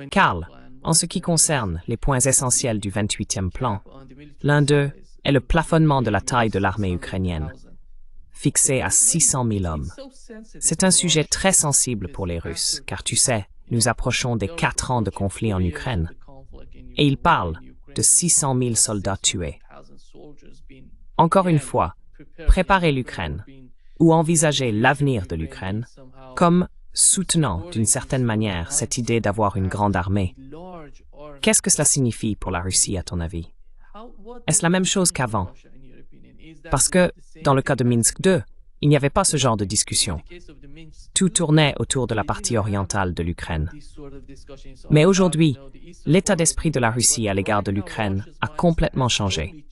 Carl, en ce qui concerne les points essentiels du 28e plan, l'un d'eux est le plafonnement de la taille de l'armée ukrainienne, fixé à 600 000 hommes. C'est un sujet très sensible pour les Russes, car tu sais, nous approchons des 4 ans de conflit en Ukraine. Et ils parlent de 600 000 soldats tués. Encore une fois, préparer l'Ukraine, ou envisager l'avenir de l'Ukraine, comme soutenant d'une certaine manière cette idée d'avoir une grande armée. Qu'est-ce que cela signifie pour la Russie, à ton avis? Est-ce la même chose qu'avant? Parce que, dans le cas de Minsk II, il n'y avait pas ce genre de discussion. Tout tournait autour de la partie orientale de l'Ukraine. Mais aujourd'hui, l'état d'esprit de la Russie à l'égard de l'Ukraine a complètement changé.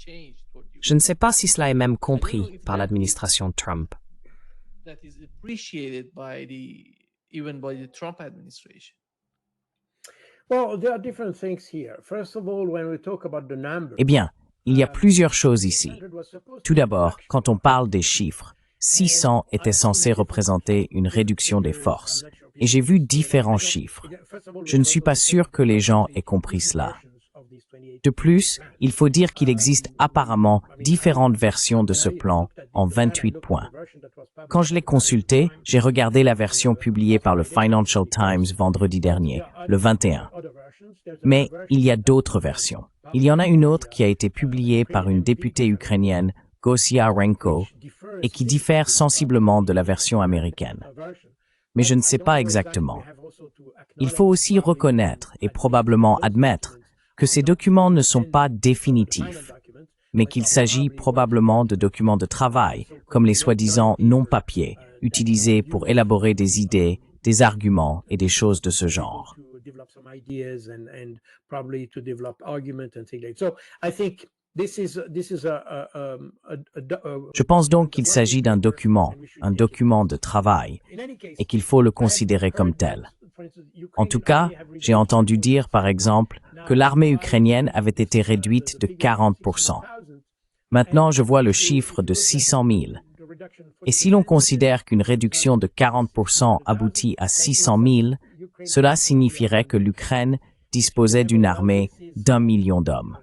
Je ne sais pas si cela est même compris par l'administration Trump. Eh bien, il y a plusieurs choses ici. Tout d'abord, quand on parle des chiffres, 600 était censé représenter une réduction des forces. Et j'ai vu différents chiffres. Je ne suis pas sûr que les gens aient compris cela. De plus, il faut dire qu'il existe apparemment différentes versions de ce plan en 28 points. Quand je l'ai consulté, j'ai regardé la version publiée par le Financial Times vendredi dernier, le 21. Mais il y a d'autres versions. Il y en a une autre qui a été publiée par une députée ukrainienne, Gosiarenko, et qui diffère sensiblement de la version américaine. Mais je ne sais pas exactement. Il faut aussi reconnaître et probablement admettre que ces documents ne sont pas définitifs, mais qu'il s'agit probablement de documents de travail, comme les soi-disant non-papiers, utilisés pour élaborer des idées, des arguments et des choses de ce genre. Je pense donc qu'il s'agit d'un document, un document de travail, et qu'il faut le considérer comme tel. En tout cas, j'ai entendu dire, par exemple, que l'armée ukrainienne avait été réduite de 40%. Maintenant, je vois le chiffre de 600 000. Et si l'on considère qu'une réduction de 40% aboutit à 600 000, cela signifierait que l'Ukraine disposait d'une armée d'1 million d'hommes.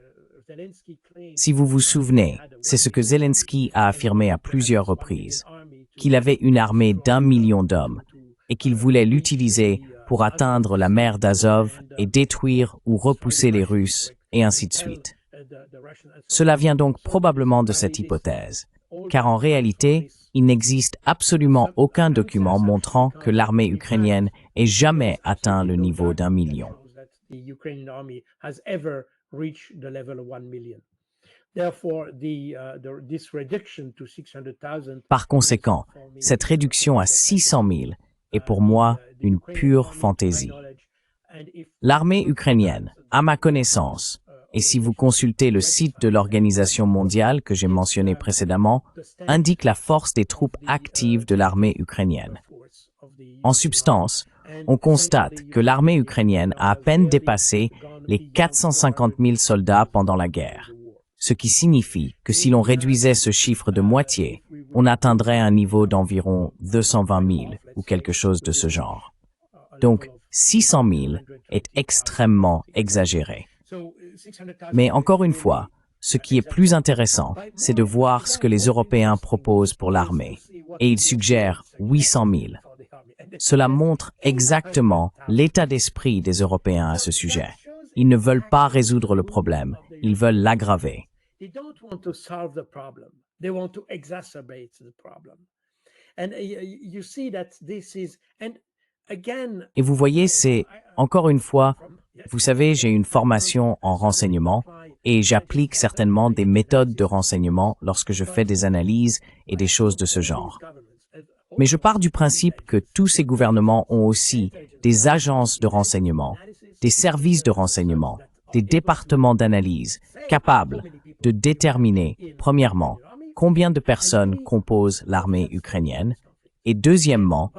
Si vous vous souvenez, c'est ce que Zelensky a affirmé à plusieurs reprises, qu'il avait une armée d'1 million d'hommes et qu'il voulait l'utiliser pour atteindre la mer d'Azov et détruire ou repousser les Russes, et ainsi de suite. Cela vient donc probablement de cette hypothèse, car en réalité, il n'existe absolument aucun document montrant que l'armée ukrainienne ait jamais atteint le niveau d'1 million. Par conséquent, cette réduction à 600 000 est pour moi une pure fantaisie. L'armée ukrainienne, à ma connaissance, et si vous consultez le site de l'Organisation mondiale que j'ai mentionné précédemment, indique la force des troupes actives de l'armée ukrainienne. En substance, on constate que l'armée ukrainienne a à peine dépassé les 450 000 soldats pendant la guerre, ce qui signifie que si l'on réduisait ce chiffre de moitié, on atteindrait un niveau d'environ 220 000 ou quelque chose de ce genre. Donc, 600 000 est extrêmement exagéré. Mais encore une fois, ce qui est plus intéressant, c'est de voir ce que les Européens proposent pour l'armée. Et ils suggèrent 800 000. Cela montre exactement l'état d'esprit des Européens à ce sujet. Ils ne veulent pas résoudre le problème, ils veulent l'aggraver. Et vous voyez, c'est, encore une fois, vous savez, j'ai une formation en renseignement et j'applique certainement des méthodes de renseignement lorsque je fais des analyses et des choses de ce genre. Mais je pars du principe que tous ces gouvernements ont aussi des agences de renseignement, des services de renseignement, des départements d'analyse capables de déterminer, premièrement, combien de personnes composent l'armée ukrainienne et deuxièmement,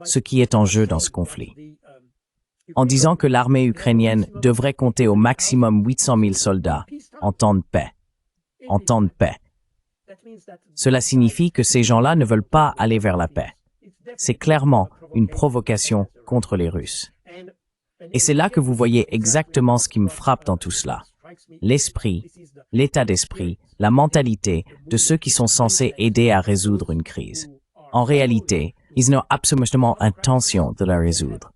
ce qui est en jeu dans ce conflit. En disant que l'armée ukrainienne devrait compter au maximum 800 000 soldats en temps de paix. En temps de paix. Cela signifie que ces gens-là ne veulent pas aller vers la paix. c'est clairement une provocation contre les Russes. Et c'est là que vous voyez exactement ce qui me frappe dans tout cela. L'esprit, l'état d'esprit, la mentalité de ceux qui sont censés aider à résoudre une crise. En réalité, ils n'ont absolument intention de la résoudre.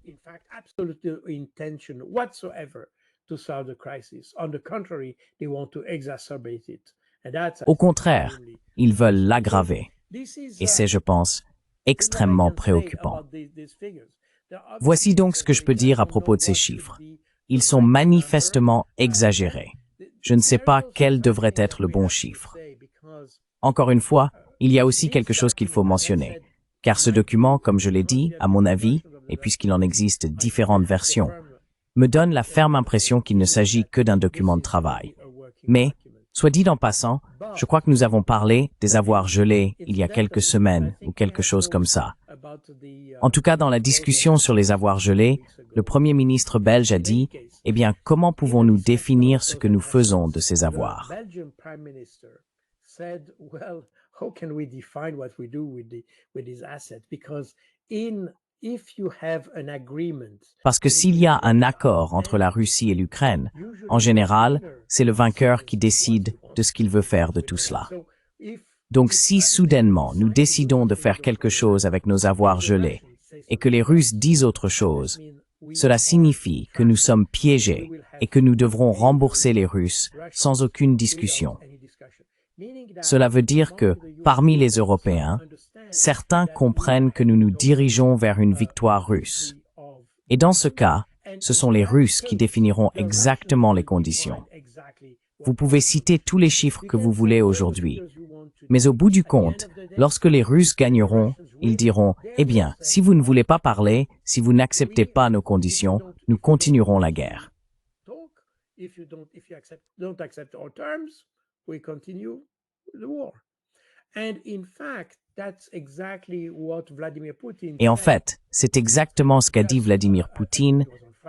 Au contraire, ils veulent l'aggraver. Et c'est, je pense, extrêmement préoccupant. Voici donc ce que je peux dire à propos de ces chiffres. Ils sont manifestement exagérés. Je ne sais pas quel devrait être le bon chiffre. Encore une fois, il y a aussi quelque chose qu'il faut mentionner, car ce document, comme je l'ai dit, à mon avis, et puisqu'il en existe différentes versions, me donne la ferme impression qu'il ne s'agit que d'un document de travail. Mais, soit dit en passant, je crois que nous avons parlé des avoirs gelés il y a quelques semaines ou quelque chose comme ça. En tout cas, dans la discussion sur les avoirs gelés, le Premier ministre belge a dit « Eh bien, comment pouvons-nous définir ce que nous faisons de ces avoirs ?» Parce que s'il y a un accord entre la Russie et l'Ukraine, en général, c'est le vainqueur qui décide de ce qu'il veut faire de tout cela. Donc si soudainement nous décidons de faire quelque chose avec nos avoirs gelés et que les Russes disent autre chose, cela signifie que nous sommes piégés et que nous devrons rembourser les Russes sans aucune discussion. Cela veut dire que, parmi les Européens, certains comprennent que nous nous dirigeons vers une victoire russe. Et dans ce cas, ce sont les Russes qui définiront exactement les conditions. Vous pouvez citer tous les chiffres que vous voulez aujourd'hui, mais au bout du compte, lorsque les Russes gagneront, ils diront « Eh bien, si vous ne voulez pas parler, si vous n'acceptez pas nos conditions, nous continuerons la guerre. » Et en fait, c'est exactement ce qu'a dit Vladimir Poutine,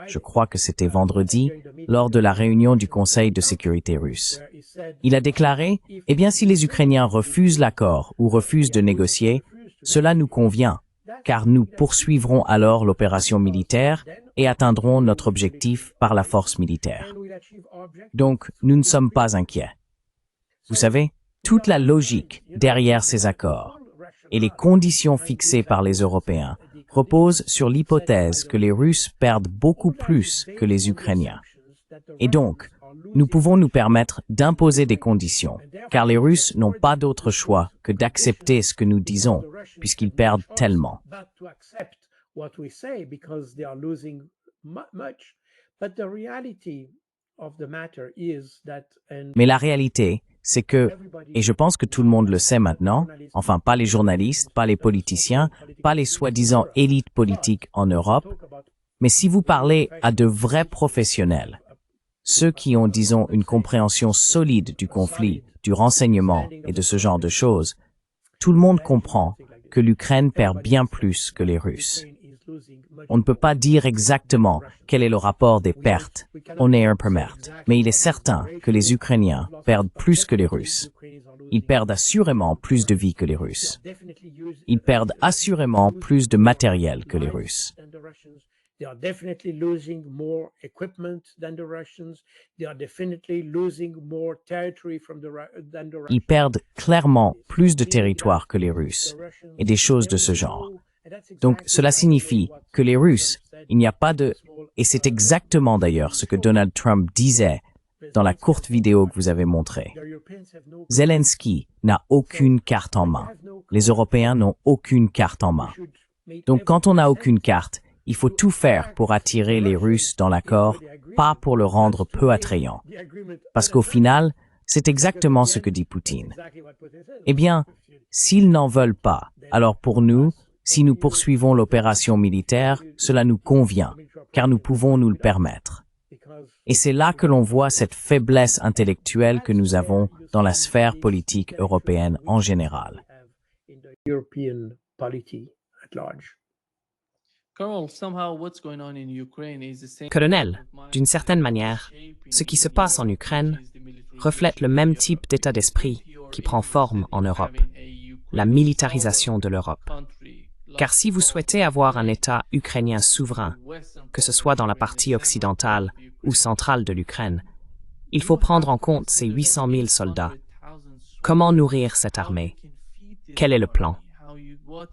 je crois que c'était vendredi, lors de la réunion du Conseil de sécurité russe. Il a déclaré « Eh bien, si les Ukrainiens refusent l'accord ou refusent de négocier, cela nous convient, car nous poursuivrons alors l'opération militaire et atteindrons notre objectif par la force militaire. Donc, nous ne sommes pas inquiets. » Vous savez, toute la logique derrière ces accords et les conditions fixées par les Européens reposent sur l'hypothèse que les Russes perdent beaucoup plus que les Ukrainiens. Et donc, nous pouvons nous permettre d'imposer des conditions, car les Russes n'ont pas d'autre choix que d'accepter ce que nous disons, puisqu'ils perdent tellement. Mais la réalité, c'est que, et je pense que tout le monde le sait maintenant, enfin pas les journalistes, pas les politiciens, pas les soi-disant élites politiques en Europe, mais si vous parlez à de vrais professionnels, ceux qui ont, disons, une compréhension solide du conflit, du renseignement et de ce genre de choses, tout le monde comprend que l'Ukraine perd bien plus que les Russes. On ne peut pas dire exactement quel est le rapport des pertes, honneur per meurtre, mais il est certain que les Ukrainiens perdent plus que les Russes. Ils perdent assurément plus de vies que les Russes. Ils perdent assurément plus de matériel que les Russes. Ils perdent clairement plus de territoire que les Russes, et des choses de ce genre. Donc, cela signifie que les Russes, il n'y a pas de... Et c'est exactement d'ailleurs ce que Donald Trump disait dans la courte vidéo que vous avez montrée. Zelensky n'a aucune carte en main. Les Européens n'ont aucune carte en main. Donc, quand on n'a aucune carte, il faut tout faire pour attirer les Russes dans l'accord, pas pour le rendre peu attrayant. Parce qu'au final, c'est exactement ce que dit Poutine. Eh bien, s'ils n'en veulent pas, alors pour nous, si nous poursuivons l'opération militaire, cela nous convient, car nous pouvons nous le permettre. Et c'est là que l'on voit cette faiblesse intellectuelle que nous avons dans la sphère politique européenne en général. Colonel, d'une certaine manière, ce qui se passe en Ukraine reflète le même type d'état d'esprit qui prend forme en Europe, la militarisation de l'Europe. Car si vous souhaitez avoir un État ukrainien souverain, que ce soit dans la partie occidentale ou centrale de l'Ukraine, il faut prendre en compte ces 800 000 soldats. Comment nourrir cette armée? Quel est le plan?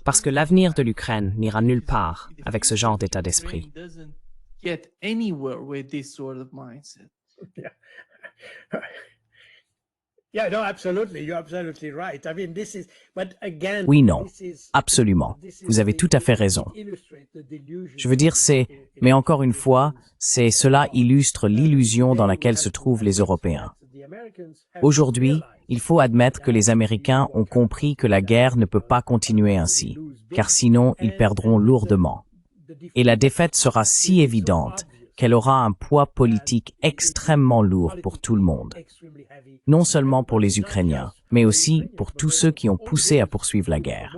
Parce que l'avenir de l'Ukraine n'ira nulle part avec ce genre d'état d'esprit. Oui, non, absolument. Vous avez tout à fait raison. Je veux dire, mais encore une fois, cela illustre l'illusion dans laquelle se trouvent les Européens. Aujourd'hui, il faut admettre que les Américains ont compris que la guerre ne peut pas continuer ainsi, car sinon ils perdront lourdement. Et la défaite sera si évidente qu'elle aura un poids politique extrêmement lourd pour tout le monde. Non seulement pour les Ukrainiens, mais aussi pour tous ceux qui ont poussé à poursuivre la guerre.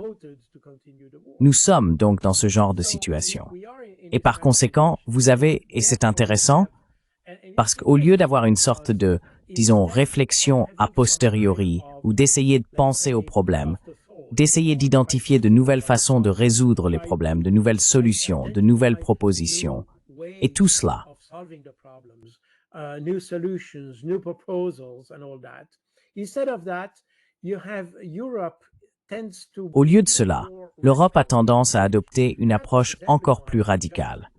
Nous sommes donc dans ce genre de situation. Et par conséquent, vous avez, et c'est intéressant, parce qu'au lieu d'avoir une sorte de, disons, réflexion a posteriori, ou d'essayer de penser aux problèmes, d'essayer d'identifier de nouvelles façons de résoudre les problèmes, de nouvelles solutions, de nouvelles propositions, et tout cela. Au lieu de cela, l'Europe a tendance à adopter une approche encore plus radicale.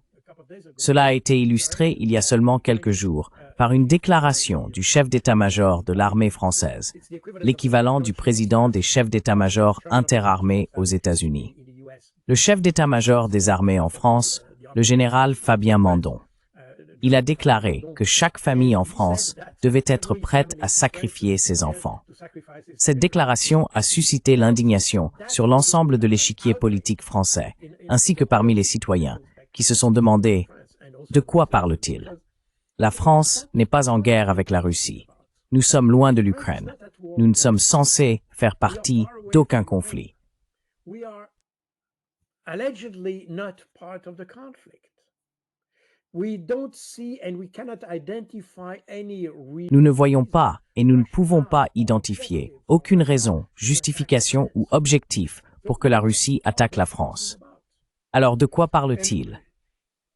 Cela a été illustré il y a seulement quelques jours par une déclaration du chef d'état-major de l'armée française, l'équivalent du président des chefs d'état-major interarmées aux États-Unis. Le chef d'état-major des armées en France, le général Fabien Mandon. Il a déclaré que chaque famille en France devait être prête à sacrifier ses enfants. Cette déclaration a suscité l'indignation sur l'ensemble de l'échiquier politique français, ainsi que parmi les citoyens, qui se sont demandé « De quoi parle-t-il » La France n'est pas en guerre avec la Russie. Nous sommes loin de l'Ukraine. Nous ne sommes censés faire partie d'aucun conflit. Nous ne voyons pas et nous ne pouvons pas identifier aucune raison, justification ou objectif pour que la Russie attaque la France. Alors de quoi parle-t-il?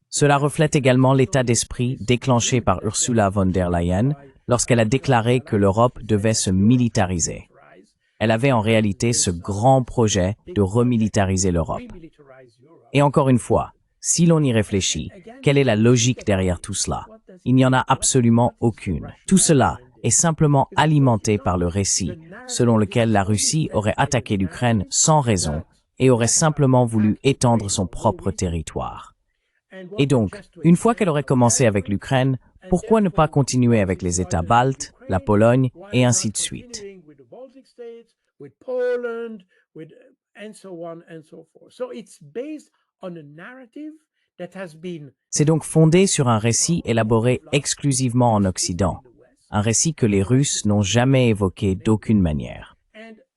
Cela reflète également l'état d'esprit déclenché par Ursula von der Leyen lorsqu'elle a déclaré que l'Europe devait se militariser. Elle avait en réalité ce grand projet de remilitariser l'Europe. Et encore une fois, si l'on y réfléchit, quelle est la logique derrière tout cela? Il n'y en a absolument aucune. Tout cela est simplement alimenté par le récit selon lequel la Russie aurait attaqué l'Ukraine sans raison et aurait simplement voulu étendre son propre territoire. Et donc, une fois qu'elle aurait commencé avec l'Ukraine, pourquoi ne pas continuer avec les États baltes, la Pologne, et ainsi de suite? C'est donc fondé sur un récit élaboré exclusivement en Occident, un récit que les Russes n'ont jamais évoqué d'aucune manière.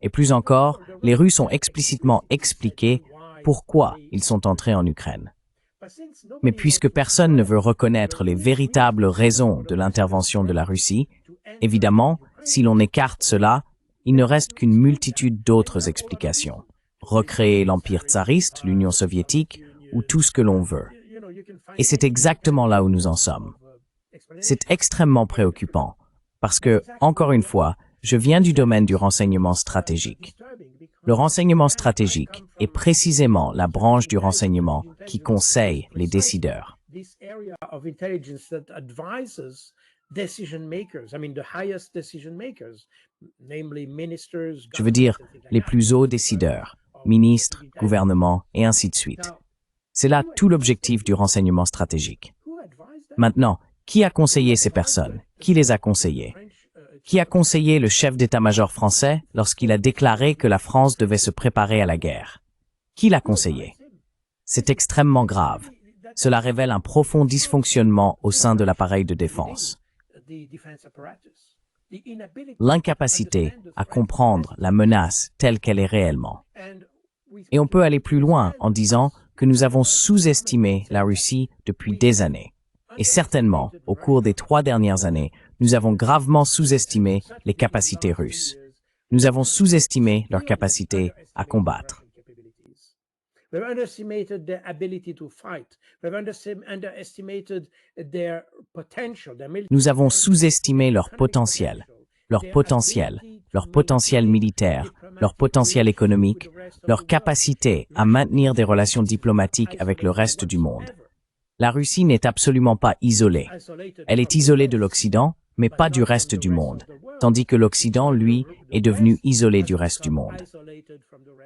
Et plus encore, les Russes ont explicitement expliqué pourquoi ils sont entrés en Ukraine. Mais puisque personne ne veut reconnaître les véritables raisons de l'intervention de la Russie, évidemment, si l'on écarte cela, il ne reste qu'une multitude d'autres explications. Recréer l'Empire tsariste, l'Union soviétique, ou tout ce que l'on veut. Et c'est exactement là où nous en sommes. C'est extrêmement préoccupant, parce que, encore une fois, je viens du domaine du renseignement stratégique. Le renseignement stratégique est précisément la branche du renseignement qui conseille les décideurs. Je veux dire, les plus hauts décideurs, ministres, gouvernements, et ainsi de suite. C'est là tout l'objectif du renseignement stratégique. Maintenant, qui a conseillé ces personnes? Qui les a conseillées? Qui a conseillé le chef d'état-major français lorsqu'il a déclaré que la France devait se préparer à la guerre? Qui l'a conseillé? C'est extrêmement grave. Cela révèle un profond dysfonctionnement au sein de l'appareil de défense. L'incapacité à comprendre la menace telle qu'elle est réellement. Et on peut aller plus loin en disant que nous avons sous-estimé la Russie depuis des années. Et certainement, au cours des 3 dernières années, nous avons gravement sous-estimé les capacités russes. Nous avons sous-estimé leur capacité à combattre. We've underestimated their ability to fight. We've underestimated their potential. Nous avons sous-estimé leur potentiel militaire, leur potentiel économique, leur capacité à maintenir des relations diplomatiques avec le reste du monde. La Russie n'est absolument pas isolée. Elle est isolée de l'Occident, mais pas du reste du monde, tandis que l'Occident, lui, est devenu isolé du reste du monde.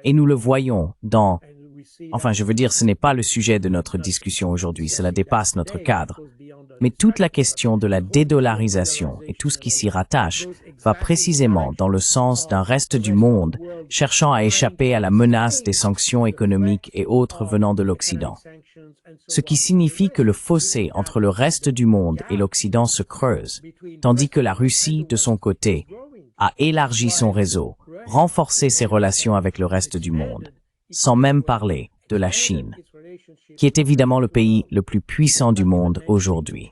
Et nous le voyons dans... Enfin, je veux dire, ce n'est pas le sujet de notre discussion aujourd'hui, cela dépasse notre cadre. Mais toute la question de la dédollarisation et tout ce qui s'y rattache va précisément dans le sens d'un reste du monde cherchant à échapper à la menace des sanctions économiques et autres venant de l'Occident. Ce qui signifie que le fossé entre le reste du monde et l'Occident se creuse, tandis que la Russie, de son côté, a élargi son réseau, renforcé ses relations avec le reste du monde, sans même parler de la Chine, qui est évidemment le pays le plus puissant du monde aujourd'hui.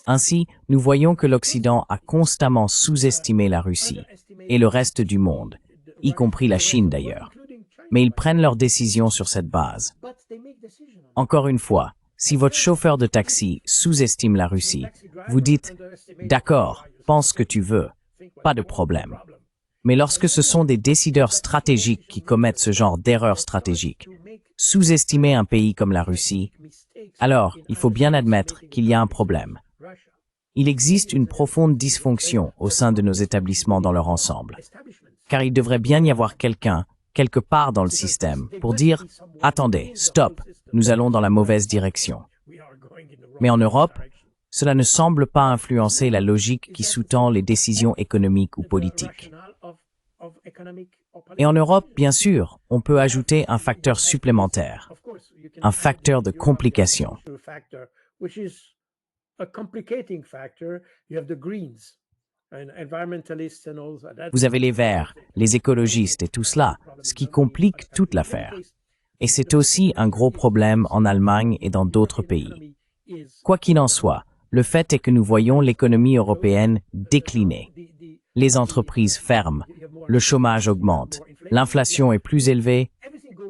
Ainsi, nous voyons que l'Occident a constamment sous-estimé la Russie et le reste du monde, y compris la Chine d'ailleurs. Mais ils prennent leurs décisions sur cette base. Encore une fois, si votre chauffeur de taxi sous-estime la Russie, vous dites « D'accord, pense ce que tu veux, pas de problème ». Mais lorsque ce sont des décideurs stratégiques qui commettent ce genre d'erreurs stratégiques, sous-estimer un pays comme la Russie, alors il faut bien admettre qu'il y a un problème. Il existe une profonde dysfonction au sein de nos établissements dans leur ensemble, car il devrait bien y avoir quelqu'un, quelque part dans le système, pour dire « Attendez, stop, nous allons dans la mauvaise direction ». Mais en Europe, cela ne semble pas influencer la logique qui sous-tend les décisions économiques ou politiques. Et en Europe, bien sûr, on peut ajouter un facteur supplémentaire, un facteur de complication. Vous avez les Verts, les écologistes et tout cela, ce qui complique toute l'affaire. Et c'est aussi un gros problème en Allemagne et dans d'autres pays. Quoi qu'il en soit, le fait est que nous voyons l'économie européenne décliner. Les entreprises ferment, le chômage augmente, l'inflation est plus élevée.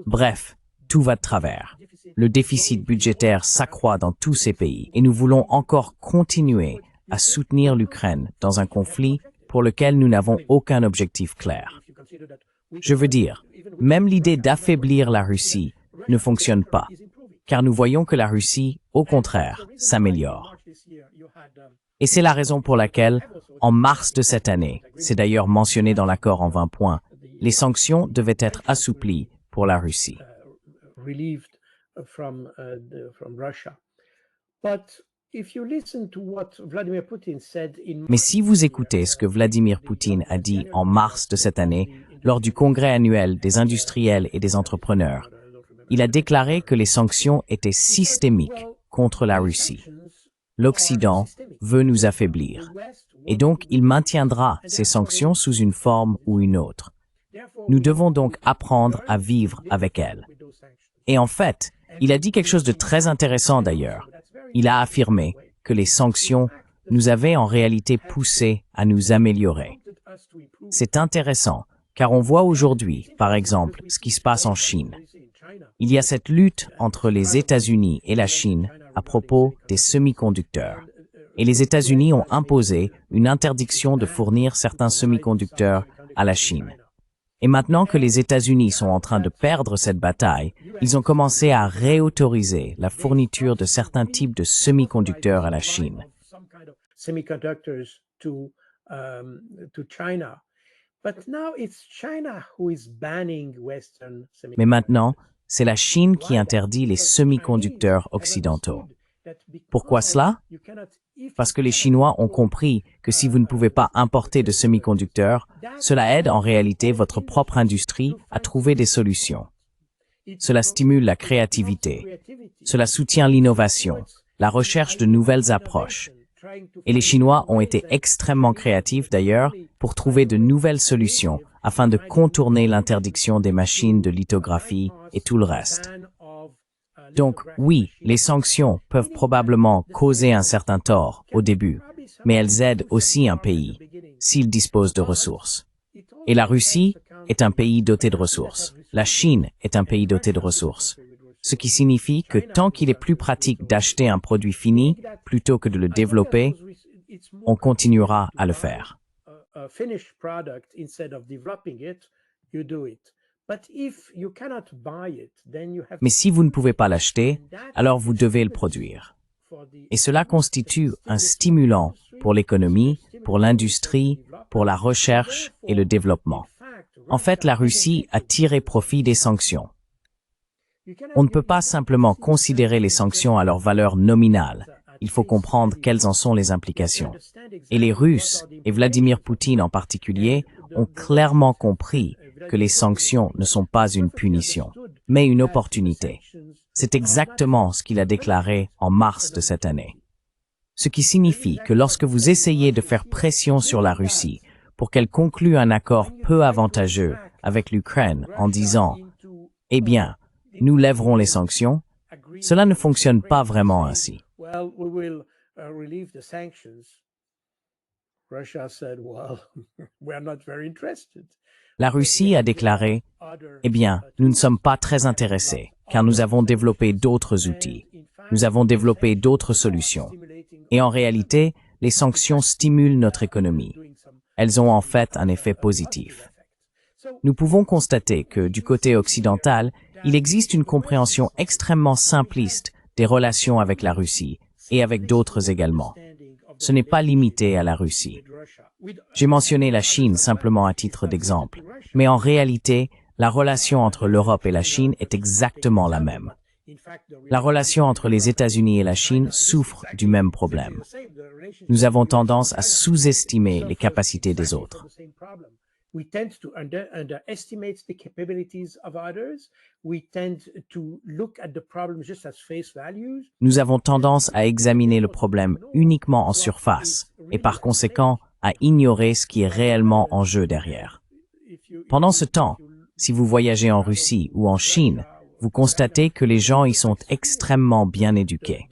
Bref, tout va de travers. Le déficit budgétaire s'accroît dans tous ces pays et nous voulons encore continuer à soutenir l'Ukraine dans un conflit pour lequel nous n'avons aucun objectif clair. Je veux dire, même l'idée d'affaiblir la Russie ne fonctionne pas, car nous voyons que la Russie, au contraire, s'améliore. Et c'est la raison pour laquelle, en mars de cette année, c'est d'ailleurs mentionné dans l'accord en 20 points, les sanctions devaient être assouplies pour la Russie. Mais si vous écoutez ce que Vladimir Poutine a dit en mars de cette année, lors du congrès annuel des industriels et des entrepreneurs, il a déclaré que les sanctions étaient systémiques contre la Russie. L'Occident veut nous affaiblir, et donc il maintiendra ces sanctions sous une forme ou une autre. Nous devons donc apprendre à vivre avec elles. Et en fait, il a dit quelque chose de très intéressant d'ailleurs. Il a affirmé que les sanctions nous avaient en réalité poussés à nous améliorer. C'est intéressant, car on voit aujourd'hui, par exemple, ce qui se passe en Chine. Il y a cette lutte entre les États-Unis et la Chine à propos des semi-conducteurs. Et les États-Unis ont imposé une interdiction de fournir certains semi-conducteurs à la Chine. Et maintenant que les États-Unis sont en train de perdre cette bataille, ils ont commencé à réautoriser la fourniture de certains types de semi-conducteurs à la Chine. Mais maintenant, c'est la Chine qui interdit les semi-conducteurs occidentaux. Pourquoi cela? Parce que les Chinois ont compris que si vous ne pouvez pas importer de semi-conducteurs, cela aide en réalité votre propre industrie à trouver des solutions. Cela stimule la créativité. Cela soutient l'innovation, la recherche de nouvelles approches. Et les Chinois ont été extrêmement créatifs d'ailleurs pour trouver de nouvelles solutions afin de contourner l'interdiction des machines de lithographie et tout le reste. Donc oui, les sanctions peuvent probablement causer un certain tort au début, mais elles aident aussi un pays, s'il dispose de ressources. Et la Russie est un pays doté de ressources. La Chine est un pays doté de ressources. Ce qui signifie que tant qu'il est plus pratique d'acheter un produit fini plutôt que de le développer, on continuera à le faire. Mais si vous ne pouvez pas l'acheter, alors vous devez le produire. Et cela constitue un stimulant pour l'économie, pour l'industrie, pour la recherche et le développement. En fait, la Russie a tiré profit des sanctions. On ne peut pas simplement considérer les sanctions à leur valeur nominale. Il faut comprendre quelles en sont les implications. Et les Russes, et Vladimir Poutine en particulier, ont clairement compris que les sanctions ne sont pas une punition, mais une opportunité. C'est exactement ce qu'il a déclaré en mars de cette année. Ce qui signifie que lorsque vous essayez de faire pression sur la Russie pour qu'elle conclue un accord peu avantageux avec l'Ukraine en disant « Eh bien, nous lèverons les sanctions », cela ne fonctionne pas vraiment ainsi. La Russie a déclaré « Eh bien, nous ne sommes pas très intéressés, car nous avons développé d'autres outils. Nous avons développé d'autres solutions. Et en réalité, les sanctions stimulent notre économie. Elles ont en fait un effet positif. » Nous pouvons constater que, du côté occidental, il existe une compréhension extrêmement simpliste des relations avec la Russie, et avec d'autres également. Ce n'est pas limité à la Russie. J'ai mentionné la Chine simplement à titre d'exemple, mais en réalité, la relation entre l'Europe et la Chine est exactement la même. La relation entre les États-Unis et la Chine souffre du même problème. Nous avons tendance à sous-estimer les capacités des autres. We tend to underestimate the capabilities of others. We tend to look at the problem just as face values. Nous avons tendance à examiner le problème uniquement en surface et par conséquent à ignorer ce qui est réellement en jeu derrière. Pendant ce temps, si vous voyagez en Russie ou en Chine, vous constatez que les gens y sont extrêmement bien éduqués.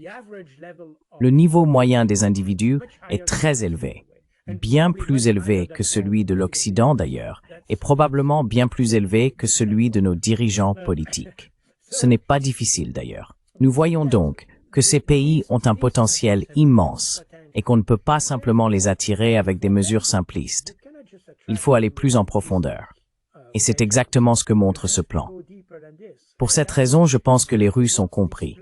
Le niveau moyen des individus est très élevé. Bien plus élevé que celui de l'Occident d'ailleurs, et probablement bien plus élevé que celui de nos dirigeants politiques. Ce n'est pas difficile d'ailleurs. Nous voyons donc que ces pays ont un potentiel immense et qu'on ne peut pas simplement les attirer avec des mesures simplistes. Il faut aller plus en profondeur. Et c'est exactement ce que montre ce plan. Pour cette raison, je pense que les Russes ont compris.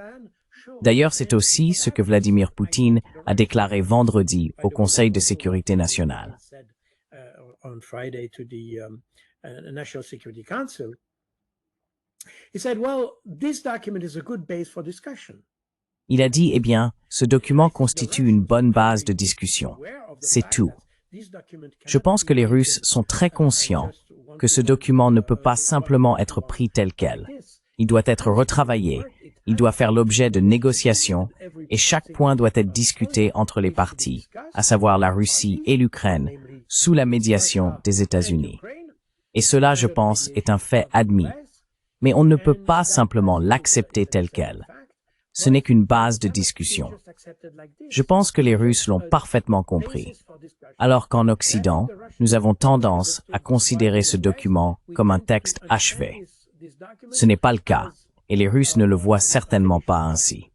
D'ailleurs, c'est aussi ce que Vladimir Poutine a déclaré vendredi au Conseil de sécurité nationale. Il a dit, eh bien, ce document constitue une bonne base de discussion. C'est tout. Je pense que les Russes sont très conscients que ce document ne peut pas simplement être pris tel quel. Il doit être retravaillé. Il doit faire l'objet de négociations et chaque point doit être discuté entre les parties, à savoir la Russie et l'Ukraine, sous la médiation des États-Unis. Et cela, je pense, est un fait admis. Mais on ne peut pas simplement l'accepter tel quel. Ce n'est qu'une base de discussion. Je pense que les Russes l'ont parfaitement compris. Alors qu'en Occident, nous avons tendance à considérer ce document comme un texte achevé. Ce n'est pas le cas. Et les Russes ne le voient certainement pas ainsi.